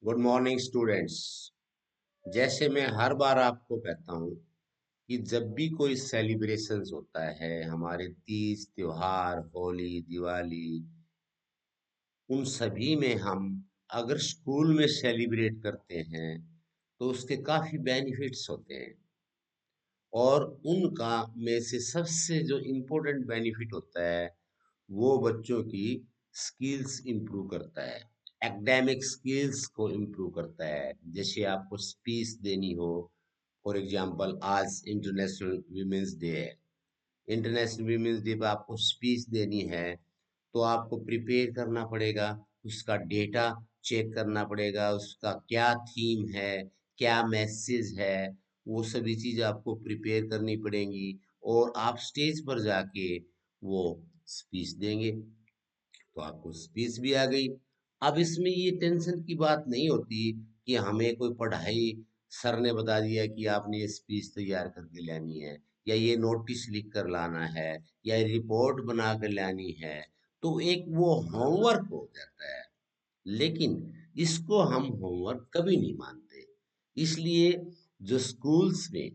Good morning students. जैसे मैं हर बार आपको कहता हूँ कि जब भी कोई सेलिब्रेशंस होता है, हमारे तीज त्योहार, होली, दिवाली, उन सभी में हम अगर स्कूल में सेलिब्रेट करते हैं तो उसके काफ़ी बेनिफिट्स होते हैं। और उनका में से सबसे जो इम्पोर्टेंट बेनिफिट होता है वो बच्चों की स्किल्स इम्प्रूव करता है, एकेडमिक स्किल्स को इम्प्रूव करता है। जैसे आपको स्पीच देनी हो, फॉर एग्जांपल आज इंटरनेशनल वीमेंस डे है। इंटरनेशनल वीमेंस डे पे आपको स्पीच देनी है तो आपको प्रिपेयर करना पड़ेगा, उसका डेटा चेक करना पड़ेगा, उसका क्या थीम है, क्या मैसेज है, वो सभी चीज़ आपको प्रिपेयर करनी पड़ेंगी और आप स्टेज पर जाके वो स्पीच देंगे तो आपको स्पीच भी आ गई। अब इसमें ये टेंशन की बात नहीं होती कि हमें कोई पढ़ाई सर ने बता दिया कि आपने ये स्पीच तैयार करके लानी है या ये नोटिस लिख कर लाना है या ये रिपोर्ट बना कर लानी है, तो एक वो होमवर्क हो जाता है। लेकिन इसको हम होमवर्क कभी नहीं मानते। इसलिए जो स्कूल्स में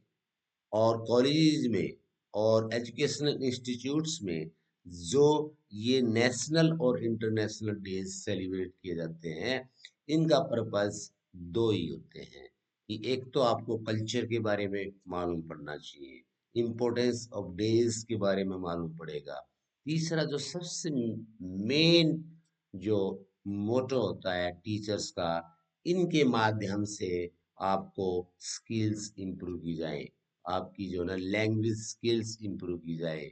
और कॉलेज में और एजुकेशनल इंस्टीट्यूट्स में जो ये नेशनल और इंटरनेशनल डेज सेलिब्रेट किए जाते हैं, इनका पर्पस दो ही होते हैं कि एक तो आपको कल्चर के बारे में मालूम पड़ना चाहिए, इम्पोर्टेंस ऑफ डेज के बारे में मालूम पड़ेगा। तीसरा जो सबसे मेन जो मोटो होता है टीचर्स का, इनके माध्यम से आपको स्किल्स इम्प्रूव की जाए, आपकी जो ना लैंग्वेज स्किल्स इम्प्रूव की जाए।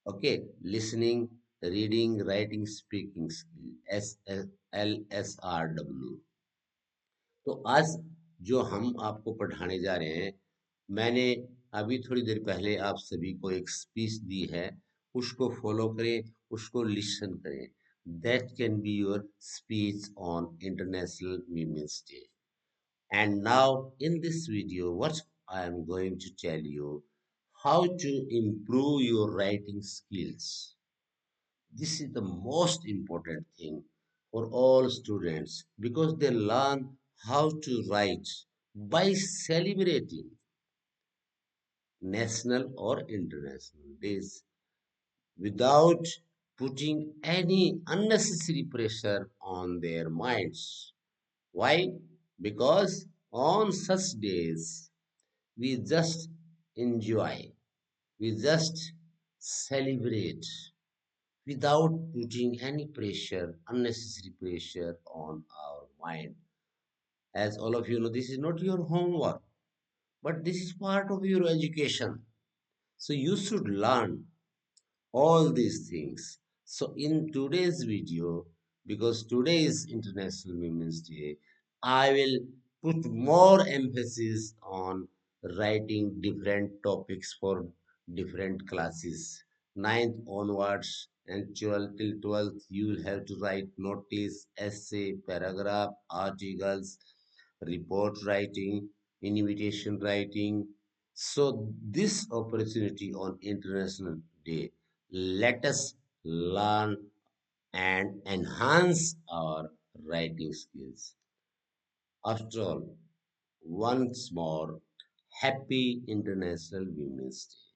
Okay, listening, reading, writing, speaking skill, LSRW। तो आज जो हम आपको पढ़ाने जा रहे हैं, मैंने अभी थोड़ी देर पहले आप सभी को एक स्पीच दी है, उसको फॉलो करें, उसको लिसन करें। That can be your speech on international women's day. And now in this video, what I am going to tell you, how to improve your writing skills. This is the most important thing for all students because they learn how to write by celebrating national or international days without putting any unnecessary pressure on their minds. Why? Because on such days we just enjoy, we just celebrate without putting any pressure, unnecessary pressure on our mind. As all of you know, this is not your homework, but this is part of your education. So you should learn all these things. So in today's video, because today is International Women's Day, I will put more emphasis on writing different topics for different classes. Ninth onwards and 12th till 12th, you will have to write notice, essay, paragraph, articles, report writing, invitation writing. So this opportunity on International Day, let us learn and enhance our writing skills. After all, once more, Happy International Women's Day.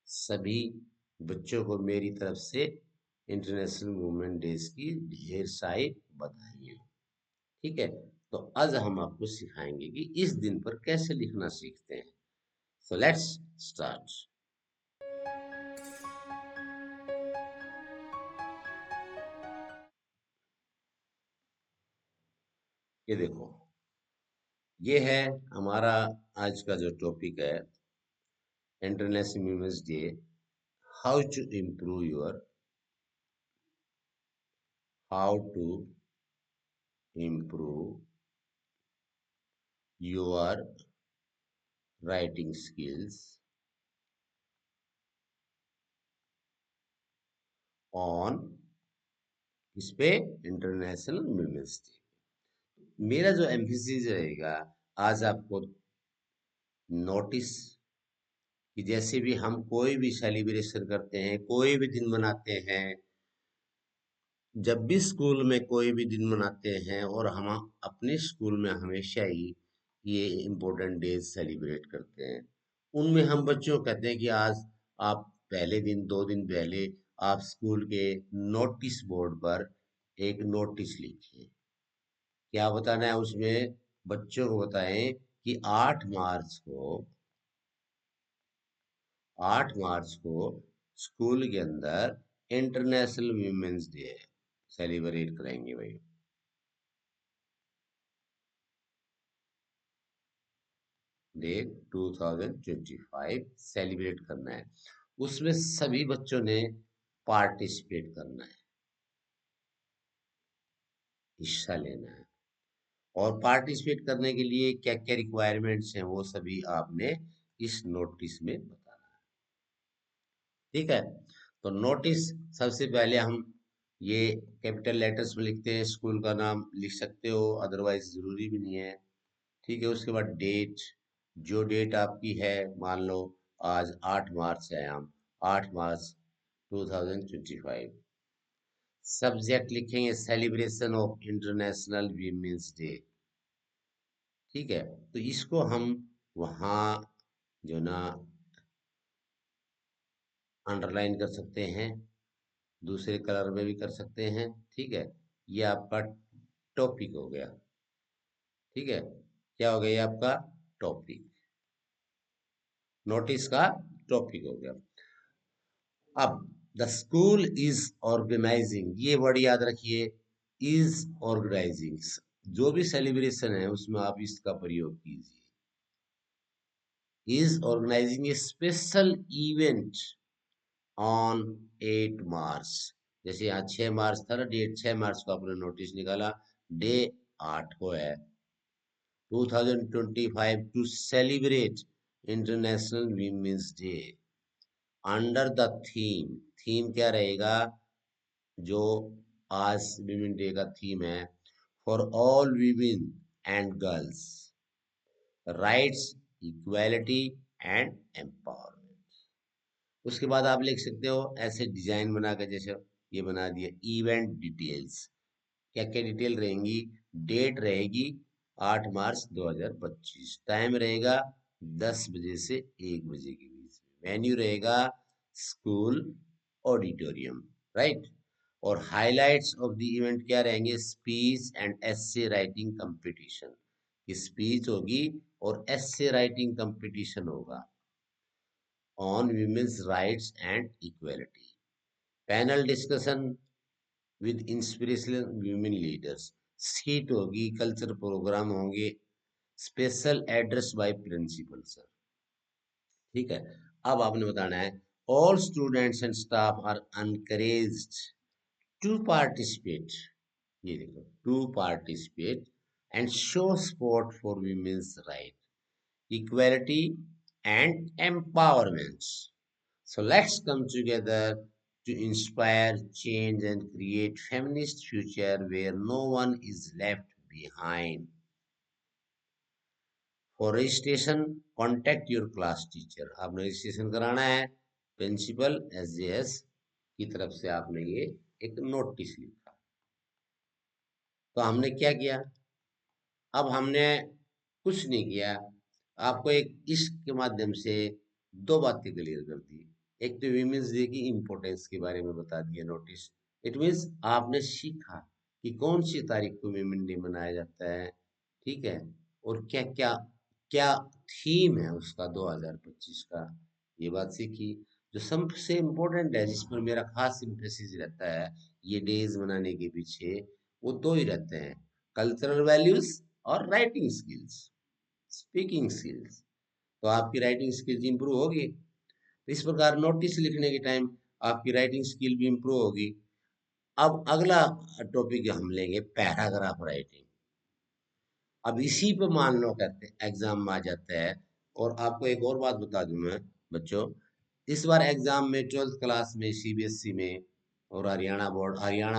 सभी बच्चों को मेरी तरफ से international women days की ढेर सारी बधाइयाँ। ठीक है, तो आज हम आपको सिखाएंगे कि इस दिन पर कैसे लिखना सीखते हैं। So let's start. ये देखो, ये है हमारा आज का जो टॉपिक है, international women's day, how to improve your, how to improve your writing skills on इस पे इंटरनेशनल वुमेन्स डे। मेरा जो एम्फेसिस रहेगा आज आपको नोटिस कि जैसे भी हम कोई भी सेलिब्रेशन करते हैं, कोई भी दिन मनाते हैं, जब भी स्कूल में कोई भी दिन मनाते हैं, और हम अपने स्कूल में हमेशा ही ये इम्पोर्टेंट डेज सेलिब्रेट करते हैं, उनमें हम बच्चों को कहते हैं कि आज आप पहले दिन 2 दिन पहले आप स्कूल के नोटिस बोर्ड पर एक नोटिस लिखिए। क्या बताना है उसमें? बच्चों को बताएं कि 8 मार्च को स्कूल के अंदर इंटरनेशनल वीमेंस डे है, सेलिब्रेट करेंगे भाई। डे 2025 सेलिब्रेट करना है। उसमें सभी बच्चों ने पार्टिसिपेट करना है, हिस्सा लेना है। और पार्टिसिपेट करने के लिए क्या क्या रिक्वायरमेंट्स हैं वो सभी आपने इस नोटिस में बताना है। ठीक है? तो नोटिस सबसे पहले हम ये कैपिटल लेटर्स में लिखते हैं, स्कूल का नाम लिख सकते हो, अदरवाइज जरूरी भी नहीं है। ठीक है? उसके बाद डेट, जो डेट आपकी है, मान लो आज 8 मार्च है, हम 8 मार्च 2025। सब्जेक्ट लिखेंगे celebration of international women's day. ठीक है? तो इसको हम वहाँ जो ना अंडरलाइन कर सकते हैं, दूसरे कलर में भी कर सकते हैं। ठीक है? ये आपका टॉपिक हो गया। ठीक है? क्या हो गया? ये आपका टॉपिक, नोटिस का टॉपिक हो गया। अब द स्कूल इज ऑर्गेनाइजिंग, ये वर्ड याद रखिए, इज ऑर्गेनाइजिंग। जो भी सेलिब्रेशन है उसमें आप इसका प्रयोग कीजिए। Is organising a special event on 8 March. जैसे यहाँ 6 मार्च था ना, डेट 6 मार्च को आपने नोटिस निकाला, डे 8 को है 2025 to celebrate international women's day under the theme. Theme क्या रहेगा? जो आज विमेन डे का थीम है, for all women and girls, rights, equality and empowerment. उसके बाद आप लिख सकते हो ऐसे डिजाइन बनाकर, जैसे ये बना दिया, इवेंट डिटेल्स। क्या क्या डिटेल रहेंगी? डेट रहेगी 8 मार्च 2025, टाइम रहेगा 10 बजे से 1 बजे के बीच में, वेन्यू रहेगा स्कूल ऑडिटोरियम, राइट। और हाइलाइट्स ऑफ द इवेंट क्या रहेंगे? Speech and essay writing competition, की स्पीच होगी और एस्से राइटिंग कंपटीशन होगा on women's rights and equality, panel discussion with inspirational women leaders, seat होगी, कल्चर प्रोग्राम होंगे, special address by principal sir. ठीक है? अब आपने बताना है all students and staff are encouraged to participate, ये देखो, to participate and show support for women's right, equality and empowerment. So let's come together to inspire change and create feminist future where no one is left behind. For registration, contact your class teacher. आपने registration कराना है, principal SJS की तरफ से आपने ये एक notice लिखा। तो हमने क्या किया? अब हमने कुछ नहीं किया, आपको एक इसके माध्यम से दो बातें क्लियर कर दी। एक तो विमेंस डे की इम्पोर्टेंस के बारे में बता दिया नोटिस। इट मीन्स आपने सीखा कि कौन सी तारीख को विमेन डे मनाया जाता है। ठीक है? और क्या क्या क्या थीम है उसका 2025 का, ये बात सीखी। जो सबसे इम्पोर्टेंट है, जिस पर मेरा खास इम्फेसिस रहता है ये डेज मनाने के पीछे, वो दो ही रहते हैं, कल्चरल वैल्यूज और राइटिंग स्किल्स, स्पीकिंग स्किल्स। तो आपकी राइटिंग स्किल्स इंप्रूव होगी, तो इस प्रकार नोटिस लिखने के टाइम आपकी राइटिंग स्किल भी इंप्रूव होगी। अब अगला टॉपिक हम लेंगे, पैराग्राफ राइटिंग। अब इसी पे मान लो कहते हैं एग्जाम में आ जाता है। और आपको एक और बात बता दूं मैं बच्चों, इस बार एग्जाम में 12th क्लास में CBSE में और हरियाणा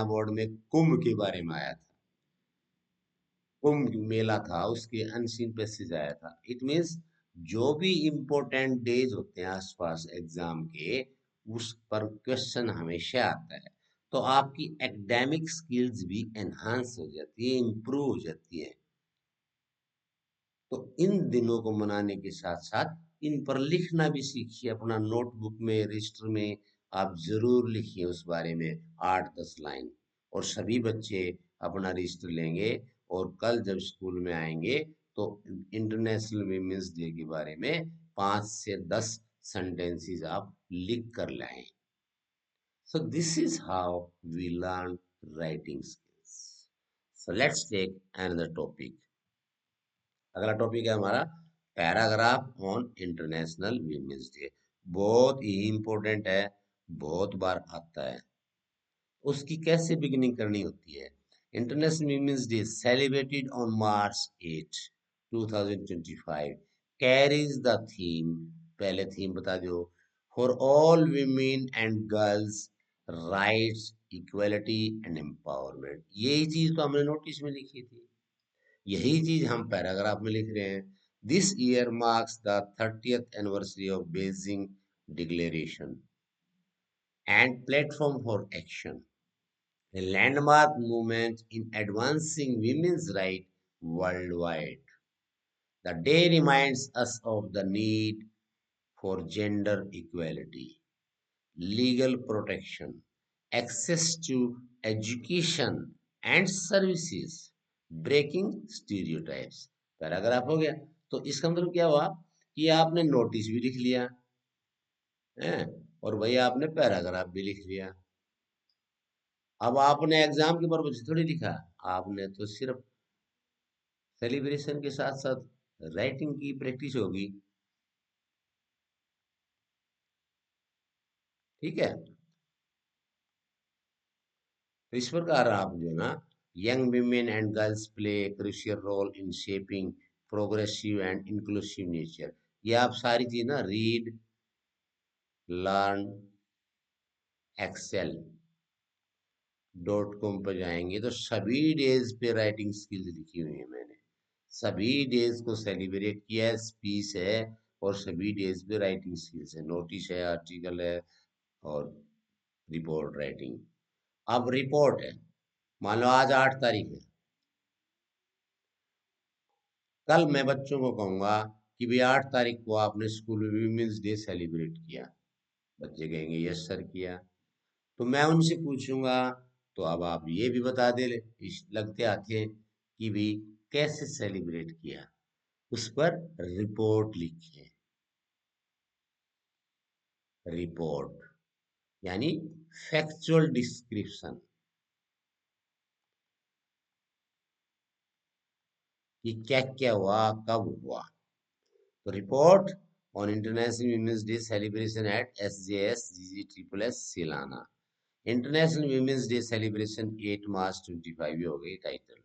बोर्ड में कुंभ के बारे में आया था। कुंभ मेला था, उसके अनसीन पैसेज आया था। इट मीन्स जो भी इम्पोर्टेंट डेज होते हैं आसपास एग्जाम के, उस पर क्वेश्चन हमेशा आता है। तो आपकी एकेडमिक स्किल्स भी एनहांस हो जाती है, इम्प्रूव हो जाती है। तो इन दिनों को मनाने के साथ साथ इन पर लिखना भी सीखिए, अपना नोटबुक में, रजिस्टर में आप जरूर लिखिए उस बारे में 8-10 लाइन। और सभी बच्चे अपना रजिस्टर लेंगे और कल जब स्कूल में आएंगे तो इंटरनेशनल वीमेंस डे के बारे में 5 से 10 सेंटेंसेस आप लिख कर लाएं। So this is how we learn writing skills. So let's take another topic. अगला टॉपिक है हमारा paragraph on international women's day. बहुत ही इंपॉर्टेंट है, बहुत बार आता है। उसकी कैसे बिगिनिंग करनी होती है? International women's day celebrated on March 8, 2025 carries the theme, पहले थीम बता दो, for all women and girls rights, equality and empowerment. यही चीज तो हमने नोटिस में लिखी थी, यही चीज हम पैराग्राफ में लिख रहे हैं। This year marks the 30th anniversary of Beijing declaration and platform for action, a landmark movement in advancing women's rights worldwide. The day reminds us of the need for gender equality, legal protection, access to education and services, breaking stereotypes. Paragraph हो गया। तो इसका मतलब क्या हुआ कि आपने notice भी लिख लिया है और भाई आपने पैराग्राफ भी लिख लिया। अब आपने एग्जाम के पर्पज से थोड़ी लिखा, आपने तो सिर्फ सेलिब्रेशन के साथ साथ राइटिंग की प्रैक्टिस होगी। ठीक है, तो इस प्रकार आप जो है ना, young women and girls play crucial role in shaping progressive and inclusive nature. ये आप सारी चीज ना रीड, लर्न, एक्सेल .com पर जाएंगे तो सभी डेज पे राइटिंग स्किल्स लिखी हुई है मैंने। सभी डेज को सेलिब्रेट किया है, स्पीच है और सभी डेज पे राइटिंग स्किल्स है, नोटिस है, आर्टिकल है और रिपोर्ट राइटिंग। अब रिपोर्ट है, मान लो आज 8 तारीख है, कल मैं बच्चों को कहूंगा कि भाई 8 तारीख को आपने स्कूल में विमेंस डे सेलिब्रेट किया। बच्चे कहेंगे यस सर किया। तो मैं उनसे पूछूंगा, तो अब आप ये भी बता दे लगते आते कि भी कैसे सेलिब्रेट किया, उस पर रिपोर्ट लिखिए। रिपोर्ट यानी फैक्चुअल डिस्क्रिप्शन कि क्या क्या हुआ, कब हुआ। तो report on international women's day celebration at SJS GGSSS Silana. International women's day celebration 8 March 25, ये हो गई टाइटल।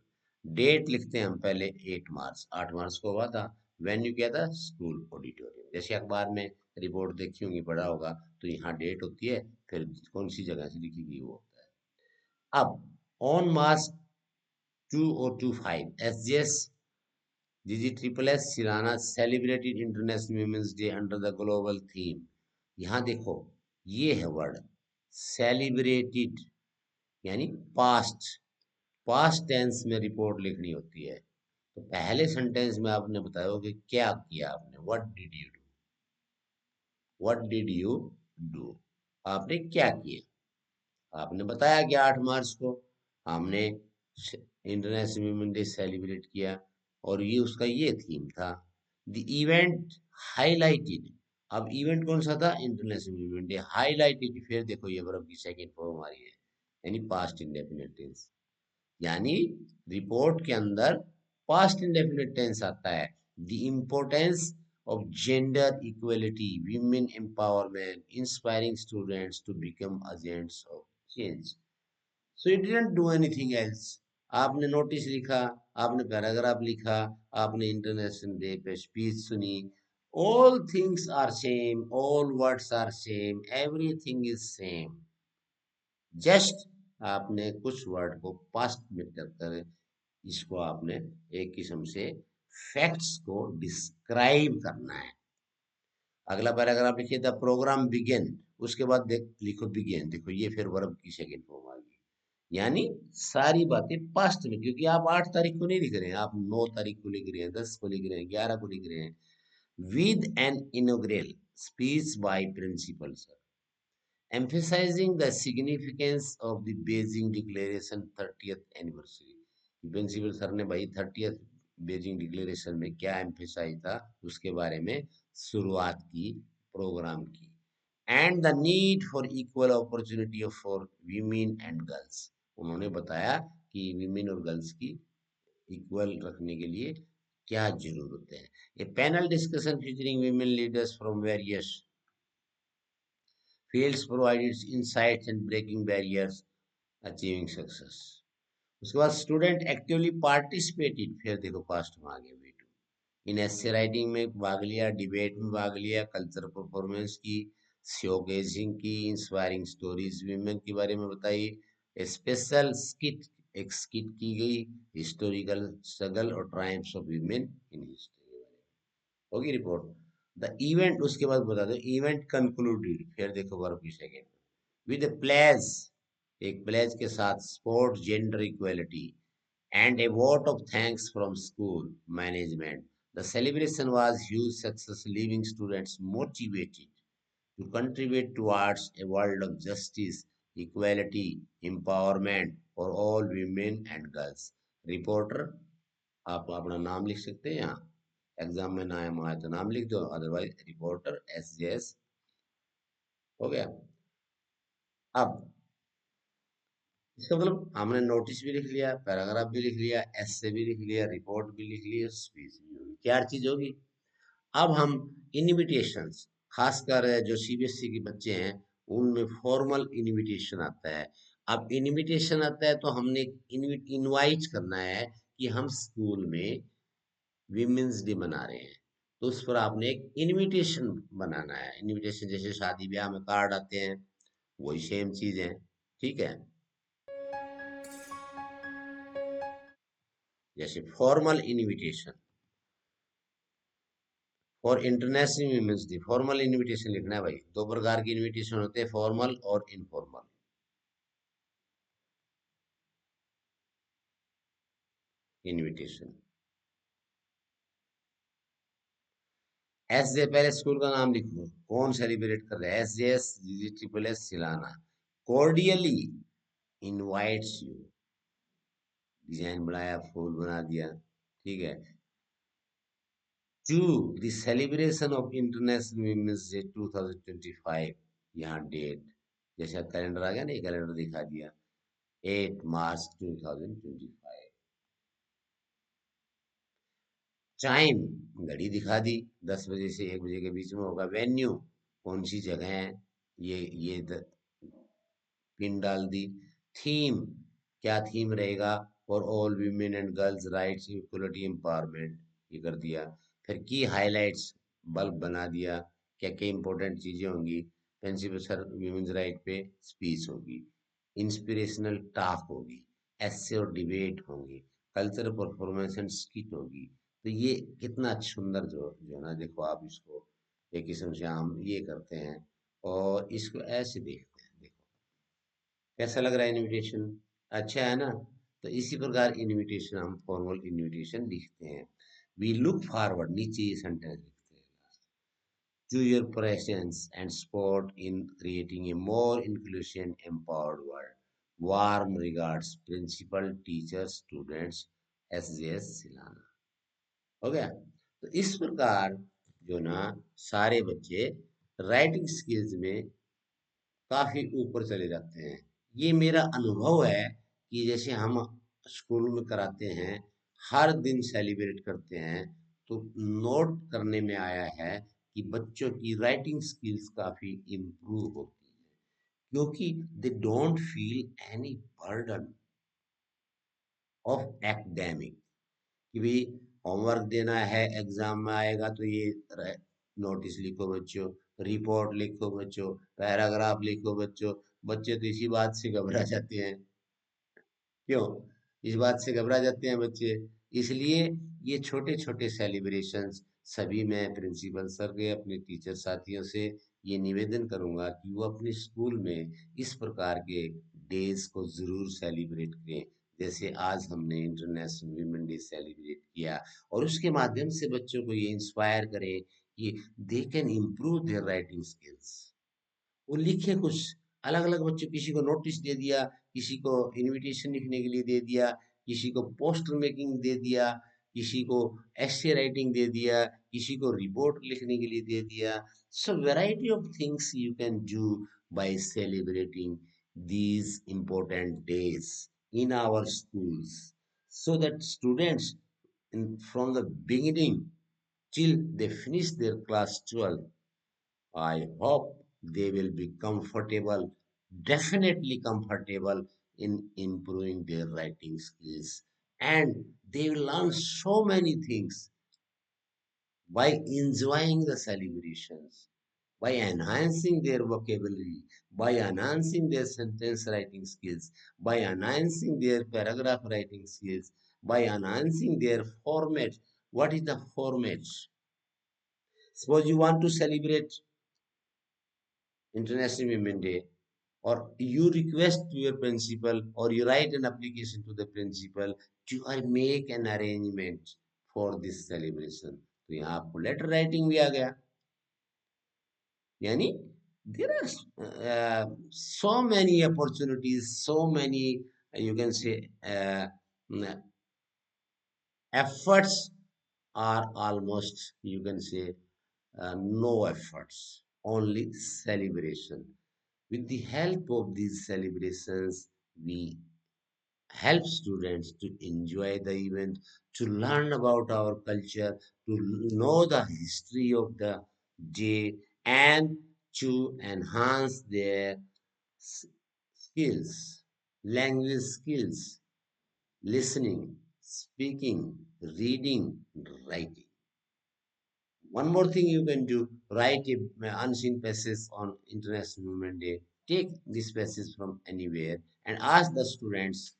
डेट लिखते हैं हम पहले 8 मार्च, 8 मार्च को हुआ था। वेन्यू क्या था? School auditorium. जैसे अखबार में रिपोर्ट देखी होंगी, पढ़ा होगा, तो यहाँ डेट होती है, फिर कौन सी जगह से लिखी गई वो होता है। अब on March 2025 SJS GGSSS सिलाना celebrated international women's day under the global theme. यहाँ देखो, ये है वर्ड सेलिब्रेटेड, यानी पास्ट, पास्ट टेंस में रिपोर्ट लिखनी होती है। तो पहले सेंटेंस में आपने बताया कि क्या किया आपने, what did you do, what did you do, आपने क्या किया। आपने बताया कि 8 मार्च को हमने इंटरनेशनल वुमेन डे सेलिब्रेट किया और ये उसका ये थीम था। द इवेंट हाईलाइटेड, अब इवेंट कौन सा था? International women day. हाईलाइटेड, फिर देखो ये वर्ब की सेकंड फॉर्म आ रही है, यानी पास्ट इंडेफिनिट टेंस, यानी रिपोर्ट के अंदर पास्ट इंडेफिनिट टेंस आता है। The importance of gender equality, women empowerment, inspiring students to become agents of change. So it didn't do anything else. आपने नोटिस लिखा, आपने पैराग्राफ लिखा, आपने इंटरनेशनल डे पे स्पीच सुनी। All things are same, all words are same, everything is same. Just आपने कुछ word को पास्ट में कर इसको आपने एक किस्म से फैक्ट्स को डिस्क्राइब करना है। अगला पैराग्राफ लिखिए, द प्रोग्राम बिगेन उसके बाद देख लिखो बिगेन, देखो ये फिर वर्ब की सेकंड फॉर्म आ गई। यानी सारी बातें पास्ट में, क्योंकि आप 8 तारीख को नहीं लिख रहे हैं, आप 9 तारीख को लिख रहे हैं, 10 को लिख रहे हैं, 11 को लिख रहे हैं। With an inaugural speech by principal sir, emphasizing the significance of the Beijing Declaration 30th anniversary। Principal sir ने भाई 30th बेजिंग डिक्लेरेशन में क्या एम्फेसाइज था उसके बारे में शुरुआत की प्रोग्राम की। And the need for equal opportunity for women and girls, उन्होंने बताया कि वीमेन और गर्ल्स की इक्वल रखने के लिए क्या जरूरत है। A panel discussion featuring women leaders from various fields provided insights and breaking barriers achieving success। उसके बाद स्टूडेंट एक्टिवली पार्टिसिपेटेड, फिर देखो पास्ट में आ गया बेटू, इन एसे राइटिंग में भाग लिया, डिबेट में भाग लिया, कल्चर परफॉर्मेंस की, शोकेसिंग की, इंस्पायरिंग स्टोरीज विमेन के बारे में बताई, स्पेशल स्किट, एक स्किट की गई, हिस्टोरिकल स्ट्रगल और triumphs of women in history होगी रिपोर्ट। द इवेंट उसके बाद बता दो, इवेंट कंक्लूडेड, फिर देखो वर्ब की सेकेंड, विद प्लेज, एक प्लेज के साथ, support gender equality and a vote of thanks from school management. The celebration was huge success, leaving students motivated to contribute towards a world of justice, equality, empowerment for all women and girls. Reporter, आप अपना नाम लिख सकते हैं यहाँ, exam में नाम आए तो नाम लिख दो, अदरवाइज रिपोर्टर SJS हो गया। अब इसका मतलब हमने नोटिस भी लिख लिया, पैराग्राफ भी लिख लिया, एसे भी लिख लिया, रिपोर्ट भी लिख लिया, स्पीच भी होगी, क्या चीज होगी। अब हम इनविटेशंस, खासकर जो CBSE के बच्चे हैं उनमें फॉर्मल इनविटेशन आता है। अब इनविटेशन आता है तो हमने इनवाइट करना है कि हम स्कूल में विमेंस डे मना रहे हैं, तो उस पर आपने एक इनविटेशन बनाना है। इनविटेशन जैसे शादी ब्याह में कार्ड आते हैं, वही सेम चीज है, ठीक है। जैसे formal invitation for international women's day, formal invitation लिखना है भाई। दो प्रकार की इनविटेशन होते हैं, फॉर्मल और इनफॉर्मल। इनविटेशन SJ, पहले स्कूल का नाम लिखो, कौन सेलिब्रेट कर रहा है, SJS GGSSS Silana cordially invites you, design बनाया, फूल बना दिया, ठीक है, to the celebration of international women's day 2025, यहाँ डेट, जैसे कैलेंडर आ गया ना, कैलेंडर दिखा दिया 8 मार्च 2025। टाइम, घड़ी दिखा दी, 10 बजे से 1 बजे के बीच में होगा। वेन्यू, कौन सी जगह है, ये पिन डाल दी। थीम, क्या थीम रहेगा, for all women and girls rights equality empowerment, ये कर दिया। फिर की हाइलाइट्स, बल्ब बना दिया, क्या क्या इंपॉर्टेंट चीजें होंगी, प्रिंसिपल सर वीमेन्स राइट पे स्पीच होगी, इंस्पिरेशनल टॉक होगी, एस्से और डिबेट होंगी, कल्चरल परफॉर्मेंस एंड स्किट होगी। तो ये कितना सुंदर जो ना, देखो आप इसको एक किस्म से हम ये करते हैं और इसको ऐसे देखते हैं, देखो कैसा लग रहा है इनविटेशन, अच्छा है ना। तो इसी प्रकार इनविटेशन, हम फॉर्मल इनविटेशन लिखते हैं। वी लुक फॉरवर्ड, नीचे ये सेंटेंस लिखते हैं, to your presence and support in creating a more inclusive and empowered world। Warm regards, principal, teachers, students, SJS सिलाना, हो गया। तो इस प्रकार जो ना सारे बच्चे राइटिंग स्किल्स में काफी ऊपर चले जाते हैं। ये मेरा अनुभव है कि जैसे हम स्कूल में कराते हैं, हर दिन सेलिब्रेट करते हैं, तो नोट करने में आया है कि बच्चों की राइटिंग स्किल्स काफी इम्प्रूव होती है, क्योंकि they don't feel any burden of academic, कि भाई होमवर्क देना है, एग्जाम में आएगा तो ये नोटिस लिखो बच्चों, रिपोर्ट लिखो बच्चों, पैराग्राफ लिखो बच्चों। बच्चे तो इसी बात से घबरा जाते हैं, क्यों, इस बात से घबरा जाते हैं बच्चे। इसलिए ये छोटे छोटे सेलिब्रेशंस सभी, मैं प्रिंसिपल सर के, अपने टीचर साथियों से ये निवेदन करूंगा कि वो अपने स्कूल में इस प्रकार के डेज को जरूर सेलिब्रेट करें, जैसे आज हमने इंटरनेशनल वीमेन डे सेलिब्रेट किया, और उसके माध्यम से बच्चों को ये इंस्पायर करें कि they can improve their writing skills. वो लिखे कुछ अलग अलग बच्चों, किसी को नोटिस दे दिया, किसी को इनविटेशन लिखने के लिए दे दिया, किसी को पोस्टर मेकिंग दे दिया, किसी को एसे राइटिंग दे दिया, किसी को रिपोर्ट लिखने के लिए दे दिया। So variety of things you can do by celebrating these important days in our schools, so that students from the beginning till they finish their class 12, I hope they will be comfortable, definitely comfortable in improving their writing skills. And they will learn so many things by enjoying the celebrations, by enhancing their vocabulary, by enhancing their sentence writing skills, by enhancing their paragraph writing skills, by enhancing their format. What is the format? Suppose you want to celebrate International Women Day, or you request to your principal, or you write an application to the principal to make an arrangement for this celebration, तो यहाँ आपको letter writing भी आ गया। यानी there are so many opportunities, so many, you can say, efforts are almost, you can say, no efforts, only celebration. With the help of these celebrations, we help students to enjoy the event, to learn about our culture, to know the history of the day, and to enhance their skills, language skills, listening, speaking, reading, writing. One more thing you can do, write a unseen passage on International Women Day. Take this passage from anywhere and ask the students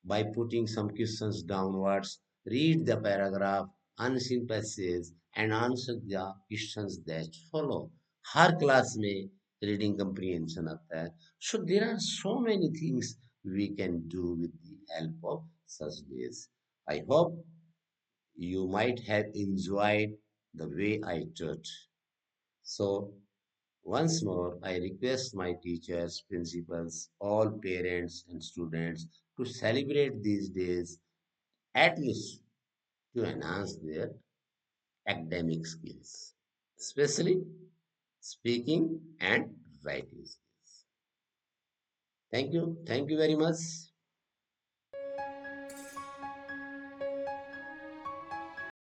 by putting some questions downwards. Read the paragraph, unseen passage, and answer the questions that follow. Her class में reading comprehension आता है. So there are so many things we can do with the help of such days. I hope you might have enjoyed the way I taught. So, once more, I request my teachers, principals, all parents, and students to celebrate these days, at least to enhance their academic skills, especially speaking and writing skills. Thank you. Thank you very much.